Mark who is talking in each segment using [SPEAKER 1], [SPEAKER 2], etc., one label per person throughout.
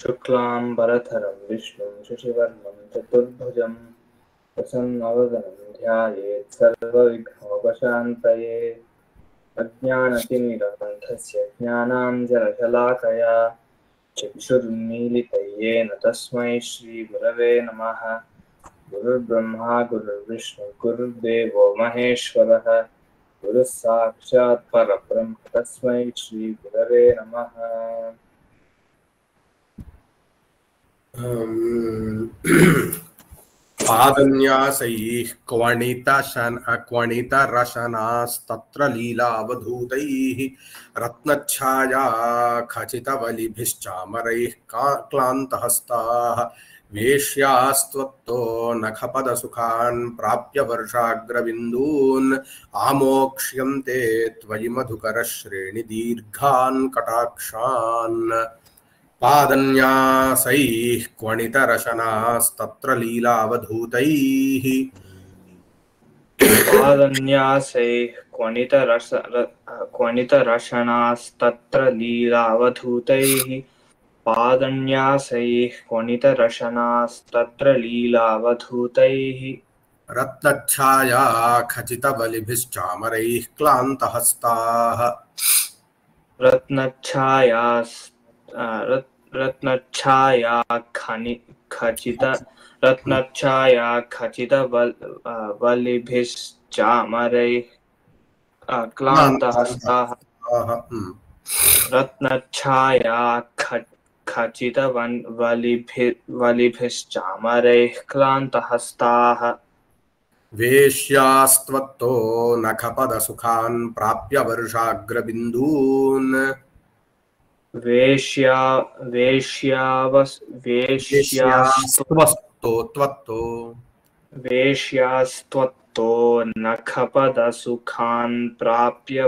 [SPEAKER 1] शुक्लाम्बरधरं विष्णुं शशिवर्णं चतुर्भुजं प्रसन्नवदनं ध्यायेत् सर्वविघ्नोपशान्तये। अज्ञानतिमिरान्धस्य ज्ञानाञ्जनशलाकया चक्षुरुन्मीलितं येन तस्मै श्रीगुरवे नमः। गुरुर्ब्रह्मा गुरुर्विष्णुः गुरुर्देवो महेश्वरः गुरुः साक्षात् परब्रह्म तस्मै श्रीगुरवे नमः।
[SPEAKER 2] पादन्यासैः क्वणितरशनास्तत्र लीलावधूतैः रत्नच्छाया खचितवलिभिश्चामरैः क्लान्तहस्ताः वेश्यास्त्वत्तो नखपदसुखान् प्राप्य वर्षाग्रबिन्दून् आमोक्ष्यन्ते त्वयि मधुकरश्रेणिदीर्घान् कटाक्षान्। पादन्यासैः क्वणितरशनास्तत्र लीलावधूतैः
[SPEAKER 1] पादन्यासैः क्वणितरशनास्तत्र लीलावधूतैः पादन्यासैः क्वणितरशनास्तत्र लीलावधूतैः
[SPEAKER 2] रत्नच्छाया खचितबलिभिश्चामरैः क्लान्तहस्ताः
[SPEAKER 1] रत्नच्छाया खचितबलिभिश्चामरैः क्लान्तहस्ताः रत्नच्छाया खचितबलिभिश्चामरैः क्लान्तहस्ताः
[SPEAKER 2] वेश्यास्त्वत्तो नखपदसुखान् प्राप्य वर्षाग्रबिन्दून्
[SPEAKER 1] वेश्यास्त्वत्तो नखपदसुखान् प्राप्य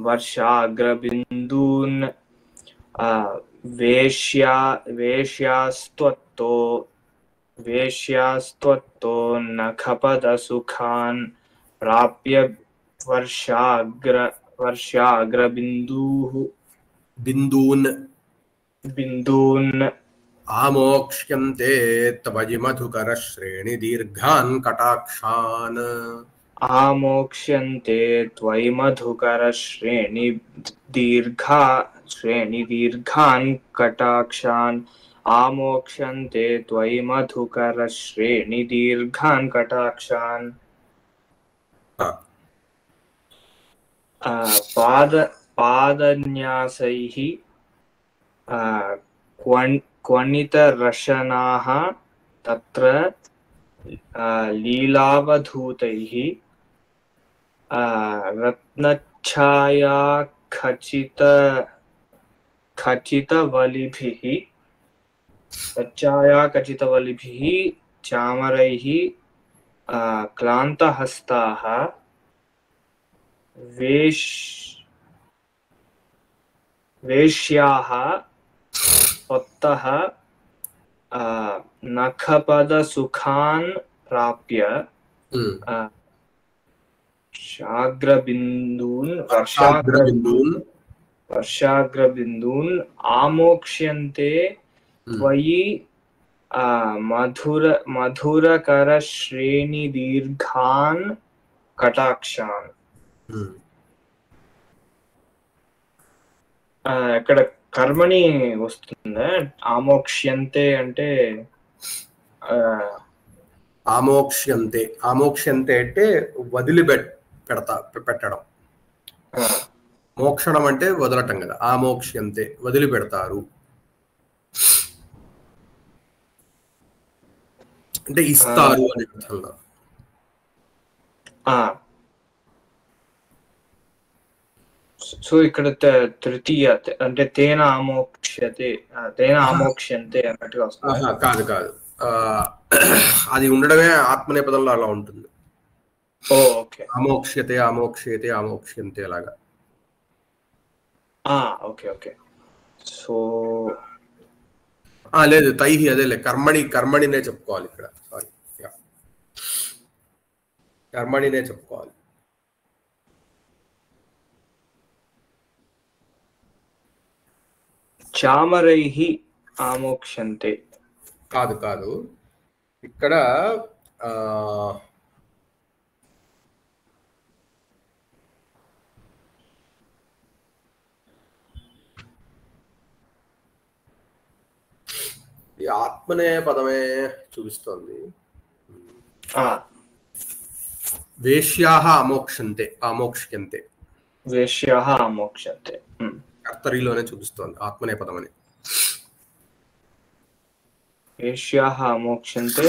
[SPEAKER 1] वर्षाग्रबिन्दून् वेश्यास्त्वत्तो नखपदसुखान् प्राप्य बिन्दून्
[SPEAKER 2] आमोक्ष्यन्ते त्वयि मधुकरश्रेणिदीर्घान् कटाक्षान्।
[SPEAKER 1] आमोक्ष्यन्ते त्वयि मधुकरश्रेणिदीर्घान् कटाक्षान् आमोक्ष्यन्ते त्वयि मधुकरश्रेणिदीर्घान् कटाक्षान्। पादन्यासैः क्वणितरशनाः तत्र लीलावधूतैः रत्नच्छाया खचितवलिभिः चामरैः क्लान्तहस्ताः वेश्याः त्वत्तः नखपदसुखान् प्राप्य वर्षाग्रबिन्दून् आमोक्ष्यन्ते त्वयि मधुरकरश्रेणिदीर्घान् कटाक्षान्। ఇక్కడ కర్మని వస్తుంది ఆమోక్ష్యంతే అంటే
[SPEAKER 2] ఆమోక్ష్యంతే అంటే పెట్టడం మోక్షణం అంటే వదలటం కదా ఆమోక్ష్యంతే వదిలిపెడతారు అంటే ఇస్తారు అనే అర్థంలో
[SPEAKER 1] సో ఇక్కడ తృతీయ అంటే తేన ఆమోక్ష్యంతే అన్నట్టుగా వస్తుంది.
[SPEAKER 2] కాదు అది ఉండడమే ఆత్మనేపథంలో అలా ఉంటుంది. ఆమోక్ష్యంతే అలాగా.
[SPEAKER 1] ఓకే సో
[SPEAKER 2] లేదు తైహి అదేలే కర్మణినే చెప్పుకోవాలి ఇక్కడ. సారీ కర్మణినే చెప్పుకోవాలి.
[SPEAKER 1] చామరైః ఆమోక్ష్యంతే.
[SPEAKER 2] కాదు కాదు, ఇక్కడ ఆ, ఈ ఆత్మనే పదమే చూపిస్తోంది. వేశ్యాః ఆమోక్షంతే, ఆమోక్ష్యంతే.
[SPEAKER 1] వేశ్యాః ఆమోక్ష్యంతే.
[SPEAKER 2] కర్తరిలోనే చూపిస్తోంది ఆత్మనే పదం అని.
[SPEAKER 1] వేశ్యాః ఆమోక్ష్యంతే.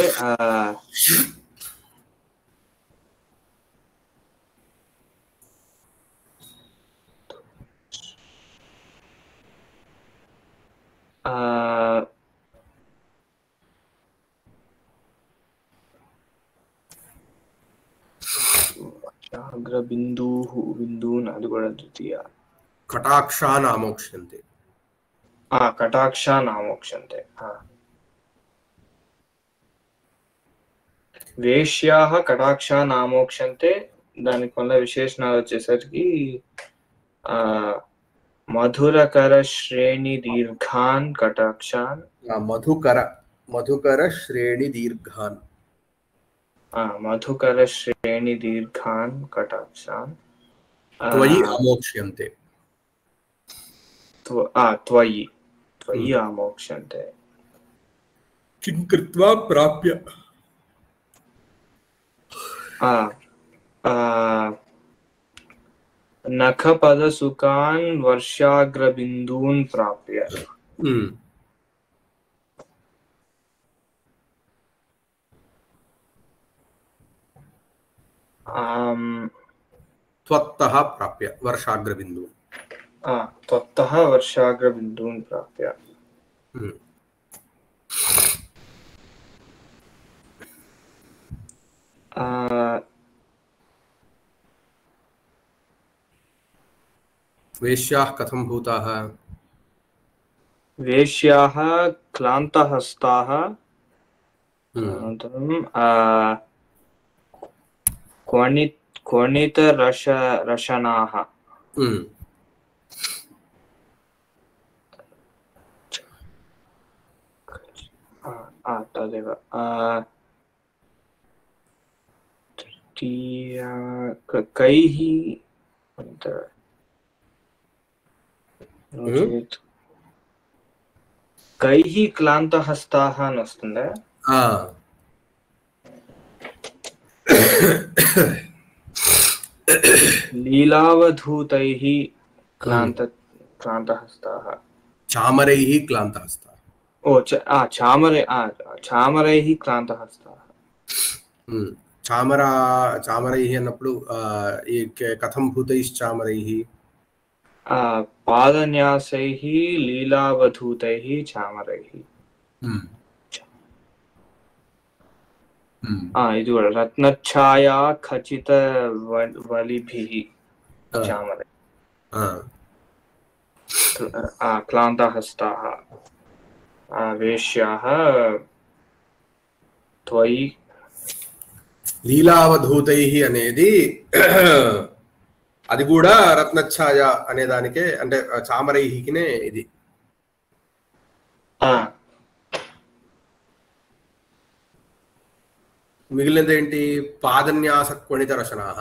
[SPEAKER 1] అగ్రబిందూః బిందూన్, అది కూడా ద్వితీయ.
[SPEAKER 2] కటాక్షాన్ ఆమోక్ష్యంతే.
[SPEAKER 1] కటాక్షాన్ ఆమోక్ష్యంతే. వేశ్యాః కటాక్షాన్ ఆమోక్ష్యంతే. దానికి వల్ల విశేషణాలు వచ్చేసరికి మధురకర శ్రేణి దీర్ఘాన్ కటాక్షాన్.
[SPEAKER 2] మధుకర శ్రేణి దీర్ఘాన్.
[SPEAKER 1] మధుకర శ్రేణి దీర్ఘాన్ కటాక్షాన్.
[SPEAKER 2] త్వయి ఆమోక్ష్యంతే.
[SPEAKER 1] త్వయి ఆమోక్ష్యంతే.
[SPEAKER 2] కిం కృత్వా ప్రాప్య.
[SPEAKER 1] నఖపదసుకాన్ వర్షాగ్రబిందూన్ ప్రాప్య.
[SPEAKER 2] త్వత్తః ప్రాప్య వర్షాగ్రబిందూన్.
[SPEAKER 1] త్వత్తః వర్షాగ్రబిందూన్ ప్రాప్య.
[SPEAKER 2] వేశ్యాః కథం భూతాః.
[SPEAKER 1] వేశ్యాః క్లాంతహస్తాః. అనంతరం క్వణితరశనాః. తదేవ. కైః కైః క్లాంతహస్తాః అని వస్తుందా? లీలావధూతైః క్లాంతహస్తాః.
[SPEAKER 2] చామరైః క్లాంతహస్తాః.
[SPEAKER 1] చామరైః క్లాంతహస్తాః.
[SPEAKER 2] చామరైః అన్నప్పుడు కథం భూతైశ్చామరైః.
[SPEAKER 1] పాదన్యాసైః లీలావధూతైః చామరైః. ఇది కూడా రత్నఛాయా ఖచిత వలిభిః చామరైః. క్లాంతహస్తాః వేశ్యాః త్వయి.
[SPEAKER 2] లీలావధూతైః అనేది అది కూడా రత్నఛాయ అనే దానికే, అంటే చామరైహికినే ఇది. మిగిలినది ఏంటి? పాదన్యాస క్వణిత రచనాః.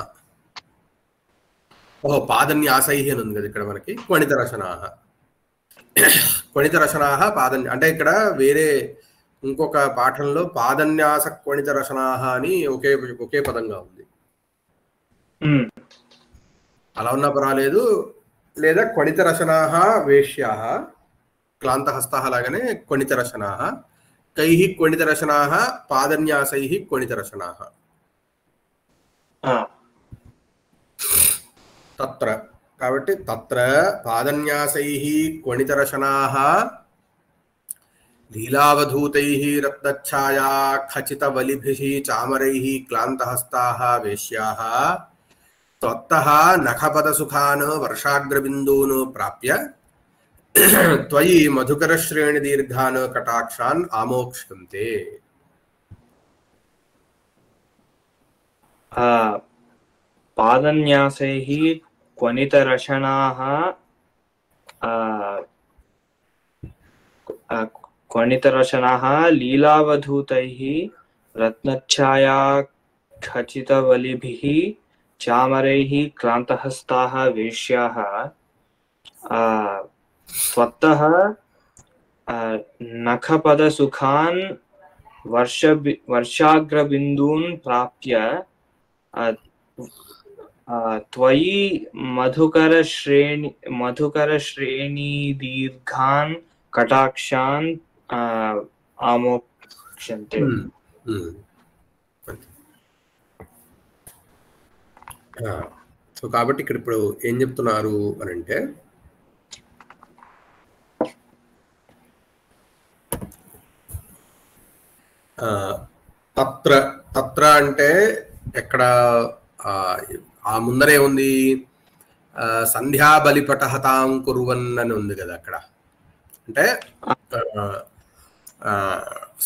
[SPEAKER 2] పాదన్యాసైః అని ఉంది కదా ఇక్కడ మనకి. క్వణిత రచనాః, క్వణిత రచనాః అంటే ఇక్కడ వేరే ఇంకొక పాఠంలో పాదన్యాస క్వణిత రచనాః అని ఒకే పదంగా ఉంది. అలా ఉన్నా పర్వాలేదు. లేదా క్వణిత రచనాః వేశ్యాః క్లాంతహస్తాః లాగానే క్వణిత రచనాః. కైః క్వణిత రచనాః పాదన్యాసైః క్వణిత రచనాః. తత్ర కాబట్టి తత్ర పాదన్యాసైః క్వణిత రచనాః లీలావధూతైః రత్నఛాయా ఖచిత వలిభిః చామరైః క్లాంతహస్తాః వేశ్యాః త్వత్తః నఖపదసుఖాన్ వర్షాగ్రబిందూన్ ప్రాప్య త్వయి మధుకర శ్రేణి దీర్ఘాన్ కటాక్షాన్ ఆమోక్ష్యంతే.
[SPEAKER 1] పాదన్యాసైః క్వణితరశనాః क्वणितरशनाः लीलावधूतैः रत्नच्छाया खचितवलिभिः चामरैः क्रान्तहस्ताः वेश्याः त्वत्तः नखपदसुखान् वर्षाग्रबिन्दून् प्राप्य त्वयि मधुकरश्रेणीदीर्घान् कटाक्षान् आमोक्षन्ते.
[SPEAKER 2] సో కాబట్టి ఇక్కడ ఇప్పుడు ఏం చెప్తున్నారు అని అంటే తత్ర తత్ర అంటే ఎక్కడ ఆ ముందరే ఉంది సంధ్యా బలిపట హతాం కుర్వన్ అని ఉంది కదా అక్కడ. అంటే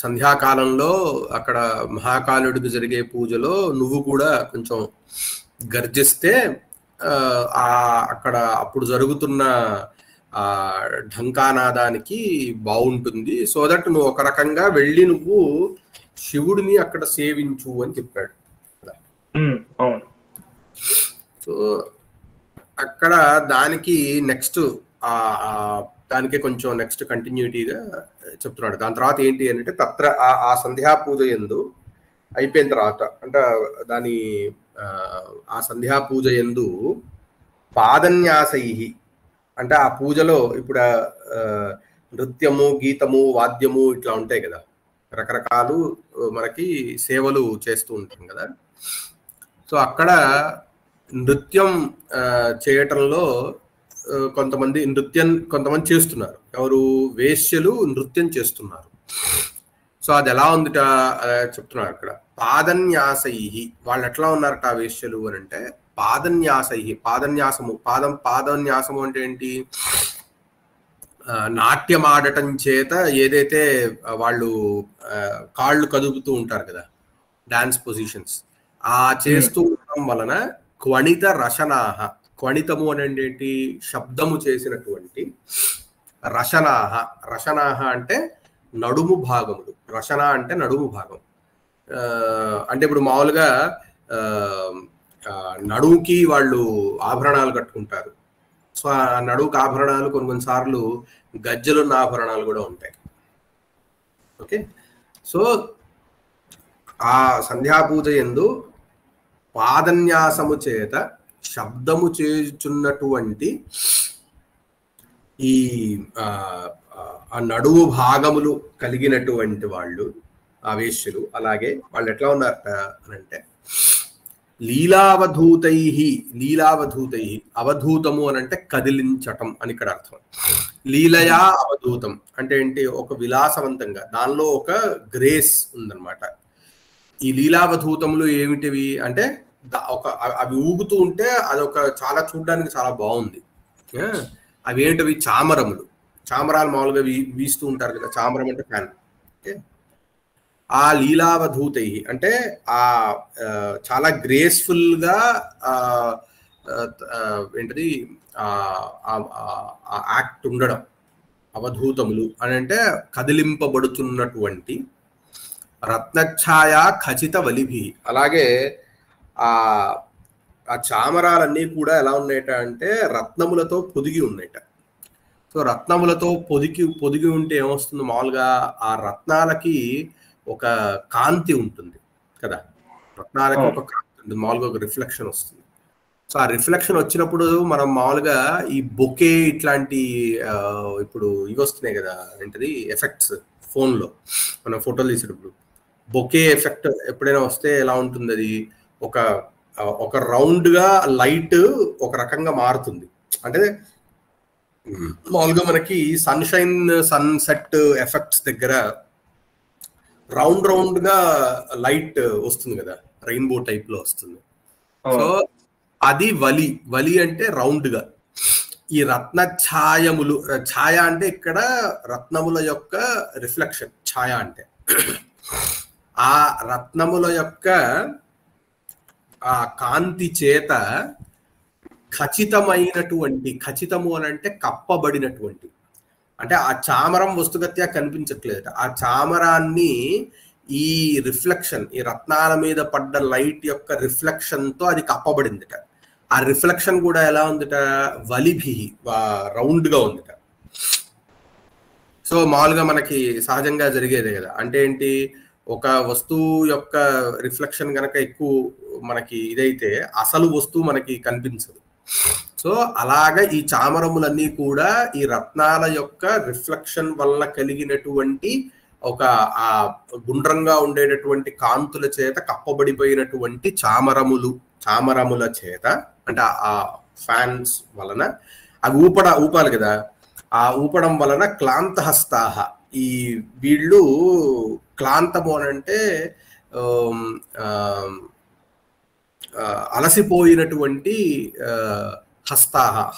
[SPEAKER 2] సంధ్యాకాలంలో అక్కడ మహాకాలుడికి జరిగే పూజలో నువ్వు కూడా కొంచెం గర్జిస్తే అక్కడ అప్పుడు జరుగుతున్న ఢంకానాదానికి బాగుంటుంది. సో దట్ నువ్వు ఒక రకంగా వెళ్ళి నువ్వు శివుడిని అక్కడ సేవించు అని చెప్పాడు. సో అక్కడ దానికి నెక్స్ట్ దానికే కొంచెం నెక్స్ట్ కంటిన్యూటీగా చెప్తున్నాడు. దాని తర్వాత ఏంటి అంటే తత్ర ఆ సంధ్యా పూజ యందు అయిపోయిన తర్వాత అంటే దాని ఆ సంధ్యా పూజ యందు పాదన్యాసై అంటే ఆ పూజలో ఇప్పుడు నృత్యము గీతము వాద్యము ఇట్లా ఉంటాయి కదా, రకరకాలు మనకి సేవలు చేస్తూ ఉంటాం కదా. సో అక్కడ నృత్యం చేయటంలో కొంతమంది చేస్తున్నారు. ఎవరు? వేశ్యలు నృత్యం చేస్తున్నారు. సో అది ఎలా ఉందిట చెప్తున్నారు అక్కడ. పాదన్యాసై వాళ్ళు ఎట్లా ఉన్నారట ఆ వేశ్యలు అని అంటే పాదన్యాసై పాదన్యాసము పాదన్యాసము అంటే ఏంటి? నాట్యం ఆడటం చేత ఏదైతే వాళ్ళు కాళ్ళు కదుపుతూ ఉంటారు కదా, డాన్స్ పొజిషన్స్ ఆ చేస్తూ ఉండడం వలన క్వణిత రశనాహ, క్వణితము అనేది ఏంటి? శబ్దము చేసినటువంటి రశనాహ. రశనాహ అంటే నడుము భాగములు. రశన అంటే నడుము భాగం. అంటే ఇప్పుడు మామూలుగా నడుముకి వాళ్ళు ఆభరణాలు కట్టుకుంటారు. సో ఆ నడుముకి ఆభరణాలు కొన్నిసార్లు గజ్జలున్న ఆభరణాలు కూడా ఉంటాయి. ఓకే, సో ఆ సంధ్యాపూజ యందు పాదన్యాసము చేత శబ్దము చేయుచున్నటువంటి ఈ ఆ నడువు భాగములు కలిగినటువంటి వాళ్ళు ఆ వేశ్యలు. అలాగే వాళ్ళు ఎట్లా ఉన్నారట అని అంటే లీలావధూతై. లీలావధూతై, అవధూతము అని అంటే కదిలించటం అని ఇక్కడ అర్థం. లీలయా అవధూతం అంటే ఏంటి? ఒక విలాసవంతంగా, దానిలో ఒక గ్రేస్ ఉందన్నమాట. ఈ లీలావధూతములు ఏమిటివి అంటే అవి ఊగుతూ ఉంటే అదొక చాలా చూడడానికి చాలా బాగుంది. అవి ఏంటివి? చామరములు. చామరాలు మామూలుగా వీస్తూ ఉంటారు కదా, చామరం అంటే ఫ్యాన్. ఓకే, ఆ లీలావధూతై అంటే ఆ చాలా గ్రేస్ఫుల్ గా ఏంటిది యాక్ట్ ఉండడం. అవధూతములు అని అంటే కదిలింపబడుతున్నటువంటి రత్నఛాయ ఖచిత వలిభి. అలాగే ఆ చామరాలన్నీ కూడా ఎలా ఉన్నాయట అంటే రత్నములతో పొదిగి ఉన్నాయట. సో రత్నములతో పొదిగి ఉంటే ఏమొస్తుంది? మామూలుగా ఆ రత్నాలకి ఒక కాంతి ఉంటుంది కదా, రత్నాలకి ఒక కాంతి ఉంటుంది, మామూలుగా ఒక రిఫ్లెక్షన్ వస్తుంది. సో ఆ రిఫ్లెక్షన్ వచ్చినప్పుడు మనం మామూలుగా ఈ బొకే ఇట్లాంటి ఇప్పుడు ఇవి వస్తున్నాయి కదా, ఏంటిది ఎఫెక్ట్స్ ఫోన్లో మనం ఫోటోలు తీసేటప్పుడు బొకే ఎఫెక్ట్ ఎప్పుడైనా వస్తే ఎలా ఉంటుంది? అది ఒక రౌండ్ గా లైట్ ఒక రకంగా మారుతుంది. అంటే మామూలుగా మనకి సన్షైన్ సన్సెట్ ఎఫెక్ట్స్ దగ్గర రౌండ్ గా లైట్ వస్తుంది కదా, రెయిన్బో టైప్ లో వస్తుంది. సో అది వలి అంటే రౌండ్ గా. ఈ రత్న ఛాయములు, ఛాయ అంటే ఇక్కడ రత్నముల యొక్క రిఫ్లెక్షన్ ఛాయ అంటే. ఆ రత్నముల యొక్క ఆ కాంతి చేత ఖచ్చితమైనటువంటి, ఖచ్చితము అని అంటే కప్పబడినటువంటి, అంటే ఆ చామరం వస్తుగత్యా కనిపించట్లేదు. ఆ చామరాన్ని ఈ రిఫ్లెక్షన్, ఈ రత్నాల మీద పడ్డ లైట్ యొక్క రిఫ్లెక్షన్ తో అది కప్పబడిందిట. ఆ రిఫ్లెక్షన్ కూడా ఎలా ఉందిట, వలిభి రౌండ్ గా ఉందిట. సో మామూలుగా మనకి సహజంగా జరిగేదే కదా. అంటే ఏంటి, ఒక వస్తువు యొక్క రిఫ్లెక్షన్ గనక ఎక్కువ మనకి ఇదైతే అసలు వస్తువు మనకి కనిపించదు. సో అలాగా ఈ చామరములన్నీ కూడా ఈ రత్నాల యొక్క రిఫ్లెక్షన్ వల్ల కలిగినటువంటి ఒక ఆ గుండ్రంగా ఉండేటటువంటి కాంతుల చేత కప్పబడిపోయినటువంటి చామరముల చేత, అంటే ఆ ఫ్యాన్స్ వలన అవి ఊపాలి కదా. ఆ ఊపడం వలన క్లాంతహస్తాహ, ఈ వీళ్ళు క్లాంతము అని అంటే అలసిపోయినటువంటి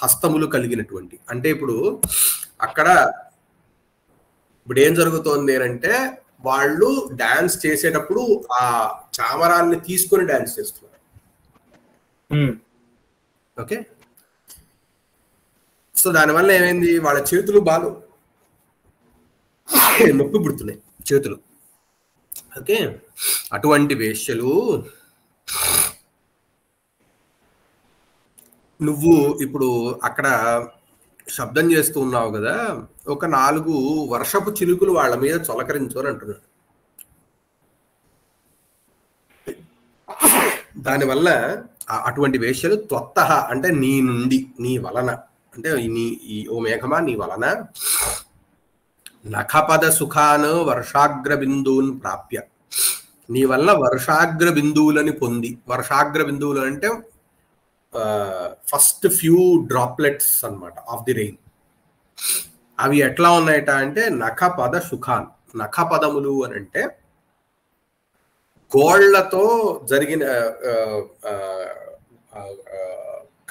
[SPEAKER 2] హస్తములు కలిగినటువంటి. అంటే ఇప్పుడు అక్కడ ఇప్పుడు ఏం జరుగుతోంది అంటే, వాళ్ళు డాన్స్ చేసేటప్పుడు ఆ చామరాన్ని తీసుకొని డాన్స్ చేస్తున్నారు. ఓకే, సో దానివల్ల ఏమైంది, వాళ్ళ చేతులు బాగా నొప్పి పుడుతున్నాయి చేతులు. ఓకే, అటువంటి వేశ్యలు నువ్వు ఇప్పుడు అక్కడ శబ్దం చేస్తూ ఉన్నావు కదా, ఒక 4 వర్షపు చిలుకులు వాళ్ళ మీద చొలకరించు అని అంటున్నాడు. దానివల్ల అటువంటి వేశ్యలు త్వత్తః అంటే నీ నుండి, నీ వలన, అంటే ఓ మేఘమా నీ వలన నఖపద సుఖాన్ వర్షాగ్ర బిందువున్ ప్రాప్య, నీ వల్ల వర్షాగ్ర బిందువులని పొంది. వర్షాగ్ర బిందువులు అంటే ఫస్ట్ ఫ్యూ డ్రాప్లెట్స్ అన్నమాట ఆఫ్ ది రెయిన్. అవి ఎట్లా ఉన్నాయట అంటే నఖపద సుఖాన్, నఖపదములు అని అంటే గోళ్లతో జరిగిన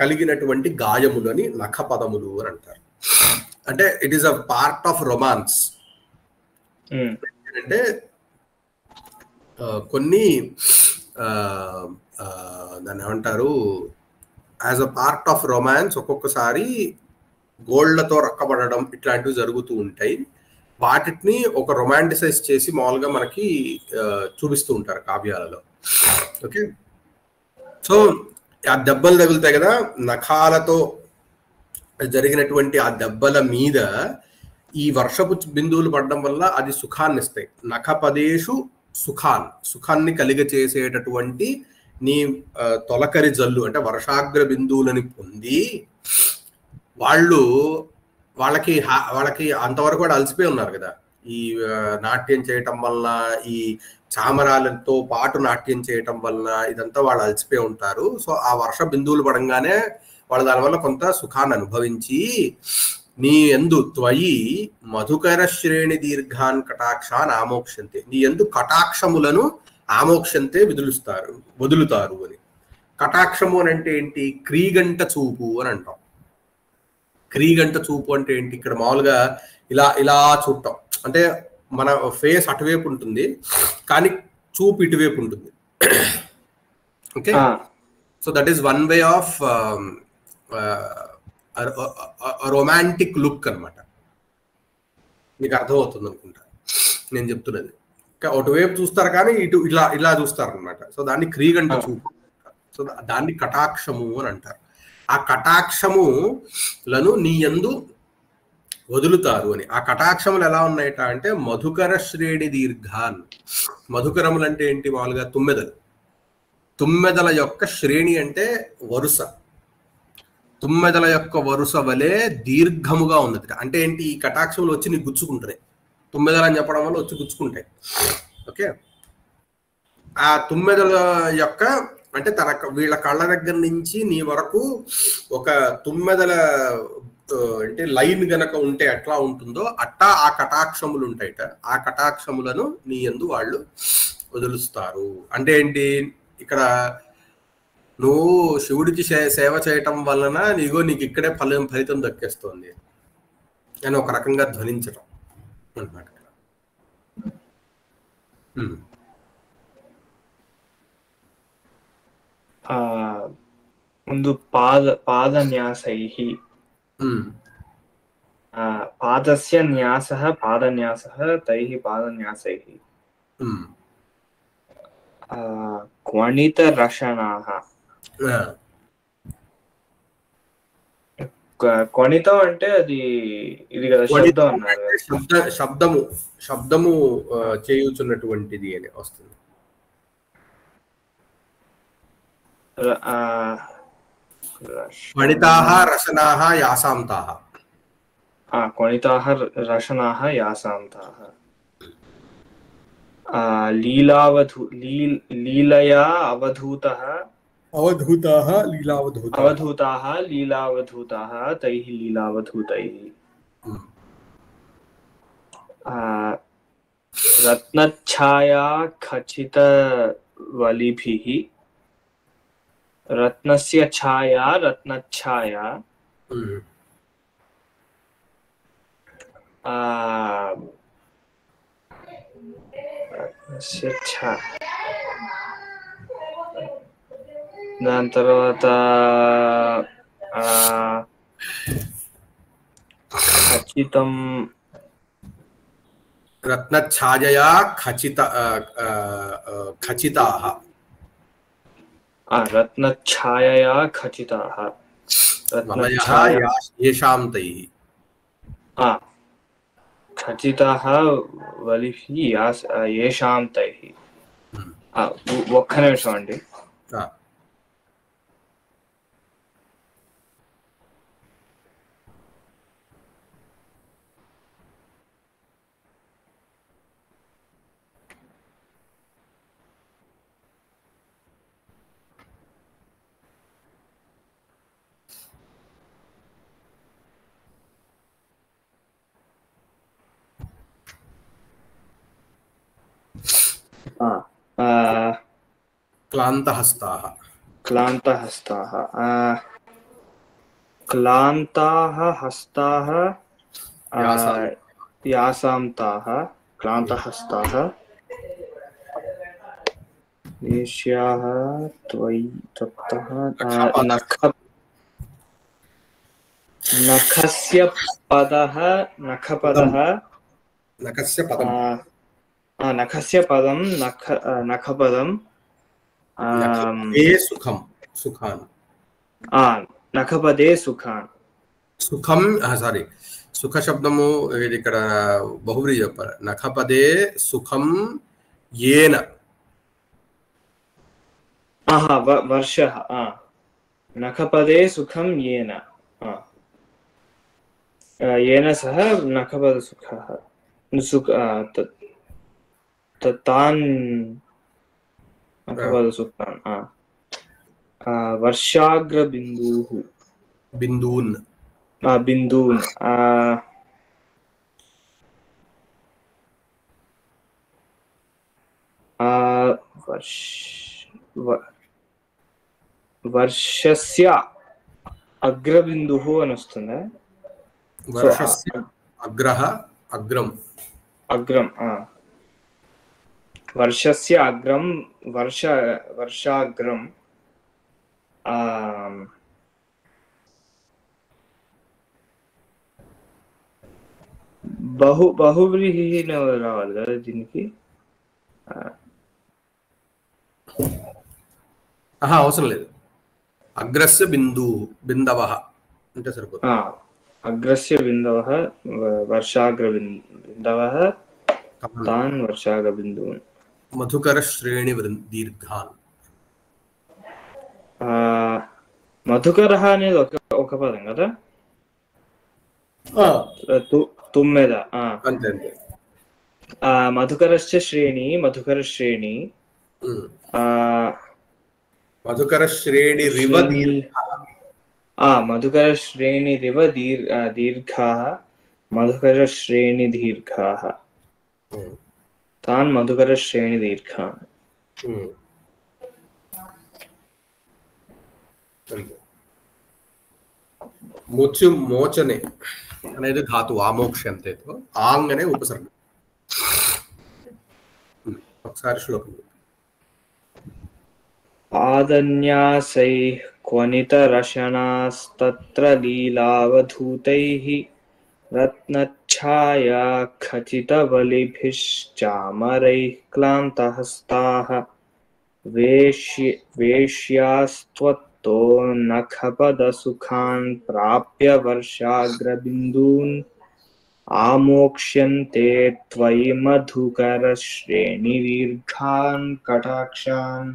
[SPEAKER 2] కలిగినటువంటి గాయములని నఖపదములు అని అంటారు. అంటే it is a part of romance. అంటే కొన్ని దాన్ని ఏమంటారు, as a part of romance ఒక్కొక్కసారి గోళ్లతో రక్కబడడం ఇట్లాంటివి జరుగుతూ ఉంటాయి. వాటిని ఒక రొమాంటిసైజ్ చేసి మామూలుగా మనకి చూపిస్తూ ఉంటారు కావ్యాలలో. ఓకే, సో ఆ దెబ్బలు తగులుతాయి కదా, నఖాలతో జరిగినటువంటి ఆ దెబ్బల మీద ఈ వర్షపు బిందువులు పడడం వల్ల అది సుఖాన్ని ఇస్తాయి. నఖపదేషు సుఖాన్ని కలిగ చేసేటటువంటి నీ తొలకరి జల్లు అంటే వర్షాగ్ర బిందువులని పొంది వాళ్ళకి అంతవరకు కూడా అలసిపోయి ఉన్నారు కదా. ఈ నాట్యం చేయటం వలన, ఈ చామరాలతో పాటు నాట్యం చేయటం వలన ఇదంతా వాళ్ళు అలసిపోయి ఉంటారు. సో ఆ వర్ష బిందువులు పడంగానే వాళ్ళు దానివల్ల కొంత సుఖాన్ని అనుభవించి నీ యందు త్వయి మధుకర శ్రేణి దీర్ఘాన్ కటాక్షాన్ ఆమోక్షంతే, నీ యందు కటాక్షములను ఆమోక్షంతే వదులుతారు అని. కటాక్షము అని అంటే ఏంటి, క్రీగంట చూపు అని అంటాం. క్రీగంట చూపు అంటే ఏంటి, ఇక్కడ మామూలుగా ఇలా చూడటం, అంటే మన ఫేస్ అటువైపు ఉంటుంది కానీ చూపు ఇటువైపు ఉంటుంది. Okay, so that is one way of romantic look అనమాట. మీకు అర్థమవుతుంది అనుకుంటా నేను చెప్తున్నది. అటువైపు చూస్తారు కానీ ఇలా చూస్తారు అనమాట. సో దాన్ని క్రీగంట చూపు, సో దాన్ని కటాక్షము అని అంటారు. ఆ కటాక్షములను నీ యందు వదులుతారు అని. ఆ కటాక్షములు ఎలా ఉన్నాయట అంటే మధుకర శ్రేణి దీర్ఘాన్. మధుకరములు అంటే ఏంటి, మామూలుగా తుమ్మెదల యొక్క శ్రేణి అంటే వరుస. తుమ్మెదల యొక్క వరుస వలె దీర్ఘముగా ఉన్నది. అంటే ఏంటి, ఈ కటాక్షములు వచ్చి నీకు గుచ్చుకుంటాయి. తుమ్మెదలు అని చెప్పడం వల్ల వచ్చి గుచ్చుకుంటాయి. ఓకే, ఆ తుమ్మెదల యొక్క అంటే వీళ్ళ కళ్ళ దగ్గర నుంచి నీ వరకు ఒక తుమ్మెదల అంటే లైన్ గనక ఉంటే ఎట్లా ఉంటుందో అట్టా ఆ కటాక్షములు ఉంటాయట. ఆ కటాక్షములను నీ యందు వాళ్ళు వదులుస్తారు. అంటే ఏంటి, ఇక్కడ నువ్వు శివుడికి సేవ చేయటం వలన నీకు ఇక్కడే ఫలితం దక్కేస్తోంది అని ఒక రకంగా ధ్వనించటం అన్నమాట.
[SPEAKER 1] ముందు పాదన్యాసైః पादस्य न्यासः पादन्यासः तैः पादन्यासैः क्वणितरशनाः క్వణితం అంటే అది ఇది కదా శబ్దం అన్నారు
[SPEAKER 2] శబ్దము చేయుచున్నటువంటిది అని వస్తుంది క్వణితాః రశనాః యాసాంతాః
[SPEAKER 1] క్వణితాః రశనాః యాసాంతాః లీలయా అవధూతः
[SPEAKER 2] అవధూతాః
[SPEAKER 1] లీలావధూతాः తైః లీలావధూతైః రత్నఛాయా ఖచితవలిభిః రత్నస్య ఛాయా రత్నఛాయా రత్నస్య ఛాయా దాని తర్వాత ఖచ్చితం
[SPEAKER 2] రత్నఛాయయా ఖచితాః
[SPEAKER 1] రత్నఛాయయా ఖచితాః
[SPEAKER 2] యేషాం తైః
[SPEAKER 1] ఖచితాః వలిభిః యేషాం తైః ఒక్క నిమిషం అండి
[SPEAKER 2] క్లాంతహస్తాః
[SPEAKER 1] క్లాంతాః హస్తాః యాసాంతాః క్లాంతహస్తాః వేశ్యాః త్వయి తప్తః నఖస్య పదః నఖస్య పదం నఖపదం నఖపదే సుఖాన్
[SPEAKER 2] సుఖం సారీ సుఖ శబ్దము ఇది ఇక్కడ బహువ్రీహి చెప్పాలి నఖపదే సుఖం ఏన
[SPEAKER 1] వర్షః నఖపదే సుఖం ఏన ఏన సహ నఖపద సుఖః తాన్ నఖపద సుఖాన్ వర్షాగ్రబిందూః
[SPEAKER 2] బిందూన్
[SPEAKER 1] వర్షస్య అగ్రబిందుః అని వస్తుందా
[SPEAKER 2] వర్షస్య అగ్రం
[SPEAKER 1] వర్షస్య అగ్రం వర్షాగ్రం బహువ్రీహి రావాలి కదా దీనికి
[SPEAKER 2] అవసరం లేదు అగ్రస్య బిందవః అంటే సరిపోతుంది
[SPEAKER 1] అగ్రస్య బిందవః వర్షాగ్రబిందవః తాన్ వర్షాగ్రబిందూన్
[SPEAKER 2] మధుకర శ్రేణి దీర్ఘాన్
[SPEAKER 1] మధుకరః అనేది ఒక పదం కదా తుమ్మెద
[SPEAKER 2] అంతే
[SPEAKER 1] మధుకరస్య శ్రేణి మధుకర శ్రేణి మధుకర శ్రేణి రివ దీర్ఘాః మధుకర శ్రేణి దీర్ఘాః తాన్ మధుకర శ్రేణి దీర్ఘాన్
[SPEAKER 2] మోచనే అనేది ధాతు ఆమోక్ష్యంతే ఆంగ్ అనే ఉపసర్గ ఒకసారి శ్లోకం
[SPEAKER 1] పాదన్యాసైః క్వణితరశనాస్తత్ర లీలావధూతైః रत्नच्छाया खचितबलिभिश्चामरैः क्लान्तहस्ताः वेश्यास्त्वत्तो नखपदसुखान् प्राप्य वर्षाग्रबिन्दून् आमोक्ष्यन्ते त्वयि मधुकरश्रेणिदीर्घान् कटाक्षान्।